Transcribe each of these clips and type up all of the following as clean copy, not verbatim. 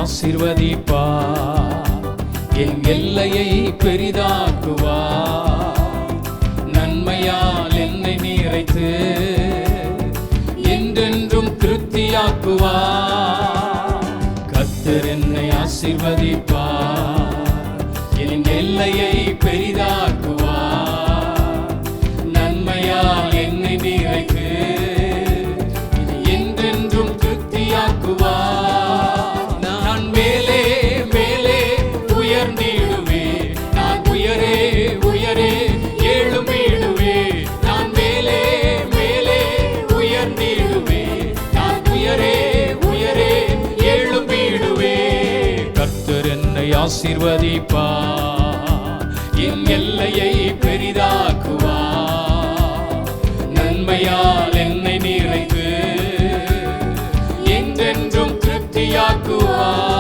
ஆசீர்வதிப்பார், என் எல்லையை பெரிதாக்குவார், நன்மையால் என்னை நிறைத்து என்றென்றும் திருப்தியாக்குவார். கர்த்தர் என்னை ஆசீர்வதிப்பார், என் எல்லையை பெரிதாக்குவார், நன்மையால் என்னை நிறைத்து என்றென்றும் திருப்தியாக்குவார். நான் மேலே மேலே உயர்ந்திடுவே, நான் உயரே உயரே எழும்பிடுவே, நான் மேலே மேலே உயர்ந்திடுவே, நான் உயரே உயரே எழும்பிடுவே. கர்த்தர் என்னை ஆசீர்வதிப்பார், என் எல்லையை பெரிதாக்குவார், நன்மையால் என்னை நிறைத்து என்றென்றும் திருப்தியாக்குவார்.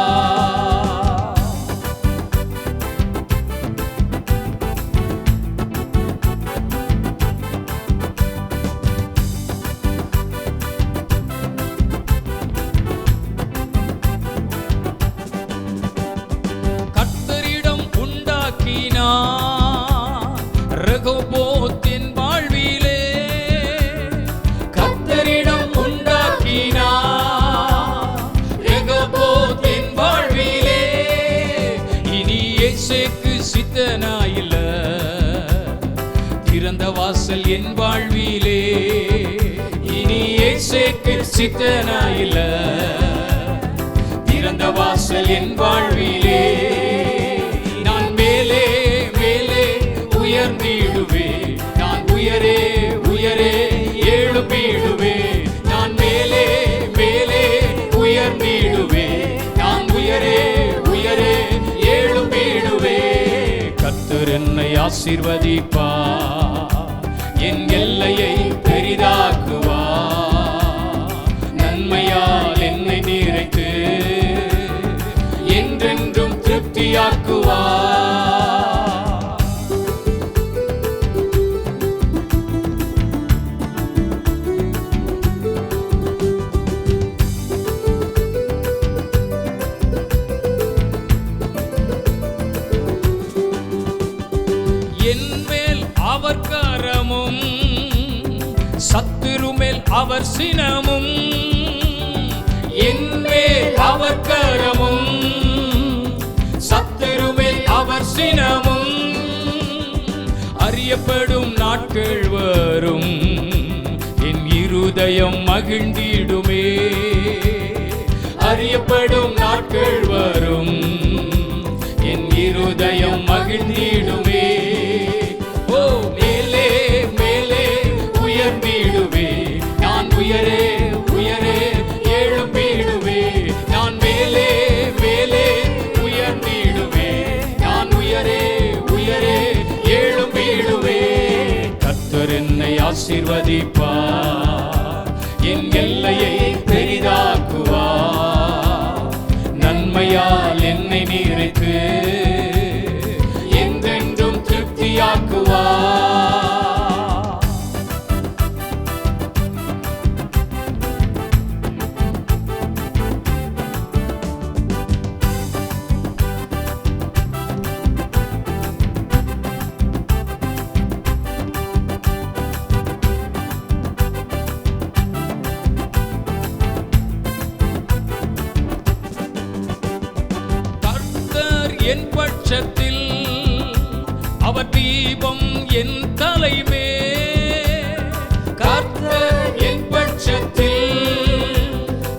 கர்த்தரிடம் உண்டாக்கினார் ரெகோபோத்தின் வாழ்விலே, கர்த்தரிடம் உண்டாக்கினார் ரெகோபோத்தின் வாழ்விலே. இனி இயேசுவுக்கு சித்தனாயில்ல, திறந்த வாசல் என் வாழ்விலே. இனி இயேசுவுக்கு சித்தனாயில்ல, திறந்த வாசல் என் வாழ்விலே. நான் மேலே மேலே உயர்ந்திடுவே, நான் உயரே உயரே எழும்பிடுவே, நான் மேலே மேலே உயர்ந்திடுவே, நான் உயரே உயரே எழும்பிடுவே. கர்த்தர் என்னை ஆசீர்வதிப்பார், என் எல்லையை பெரிதாக்குவார், நன்மையால் என்னை நிறைத்து என்றென்றும் திருப்தியாக்குவார். என்மேல் அவர் கரமும் சத்துரு மேல் அவர் சினமும், என்மேல் அவர் கரமும் சத்துரு மேல் அவர் சினமும். அறியப்படும் நாட்கள் வரும், என் இருதயம் மகிழ்ந்திடுமே. அறியப்படும் நாட்கள் வரும், என் இருதயம் மகிழ்ந்திடுமே. ஓ மேலே மேலே உயர்ந்திடுவே, நான் உயரே உயரே எழும்பிடுவே, நான் மேலே மேலே உயர்ந்திடுவே, நான் உயரே உயரே எழும்பிடுவே. கர்த்தர் என்னை ஆசீர்வதிப்பார், என் எல்லையை பெரிதாக்குவார், நன்மையால் என்னை நிறைத்து என்றென்றும் திருப்தியாக்குவார். என் பட்சத்தில் அவர் தீபம் என் தலைமே, கர்த்தர் என் பட்சத்தில்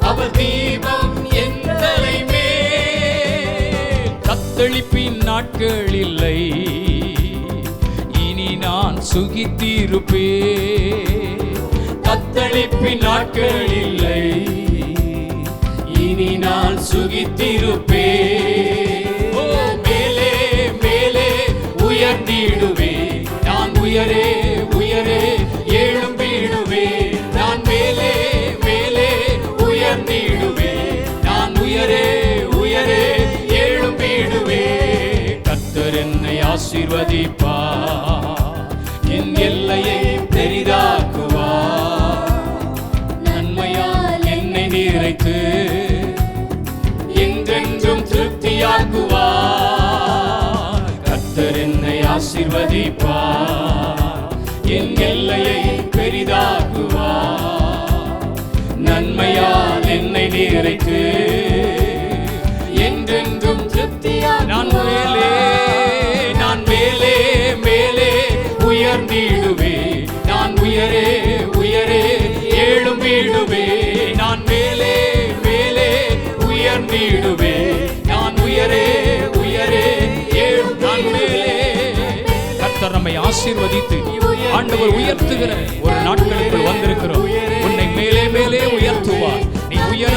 அவர் தீபம் என் தலைமே. தத்தளிப்பின் நாட்கள் இல்லை, இனி நான் சுகித்திருப்பே. தத்தளிப்பின் நாட்கள் இல்லை, இனி நான் சுகித்திருப்பே. உயர்ந்திடுவே, நான் உயரே உயரே எழும்பிடுவே, நான் மேலே மேலே உயர்ந்திடுவே, நான் உயரே உயரே எழும்பிடுவே. கர்த்தர் என்னை ஆசீர்வதிப்பார், என் எல்லையை பெரிதாக்குவார், நன்மையால் என்னை நிறைத்து என்றென்று சந்திப்பார், என் எல்லையை பெரிதாக்குவார். நன்மையால் என்னை நிறைத்து என்றென்றும் திருப்தியாய் நான் மேலே மேலே உயர்ந்திடுவே. நான் உயரே உயரே எழும்பிடுவே. நான் மேலே உயர்ந்திடுவே. நான் உயரே உயரே நான் மேலே. கர்த்தர் நம்மை ஆசீர்வதித்து ஆண்டவர் உயர்த்துகிற ஒரு நாட்களுக்குள் வந்திருக்கிறோம். உன்னை மேலே உயர்த்துவார். நீ உயர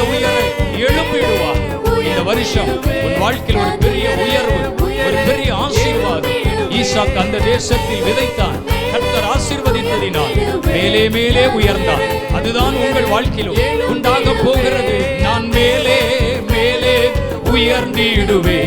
எழும்பிடுவார். இந்த வருஷம் உன் வாழ்க்கையில் ஒரு பெரிய உயர்வு, ஒரு பெரிய ஆசீர்வாதம். ஈசாக்கு அந்த தேசத்தில் விதைத்தான். கர்த்தர் ஆசீர்வதித்ததினால் மேலே உயர்ந்தார். அதுதான் உங்கள் வாழ்க்கையிலும் உண்டாக போகிறது. நான் மேலே உயர்ந்திடுவே.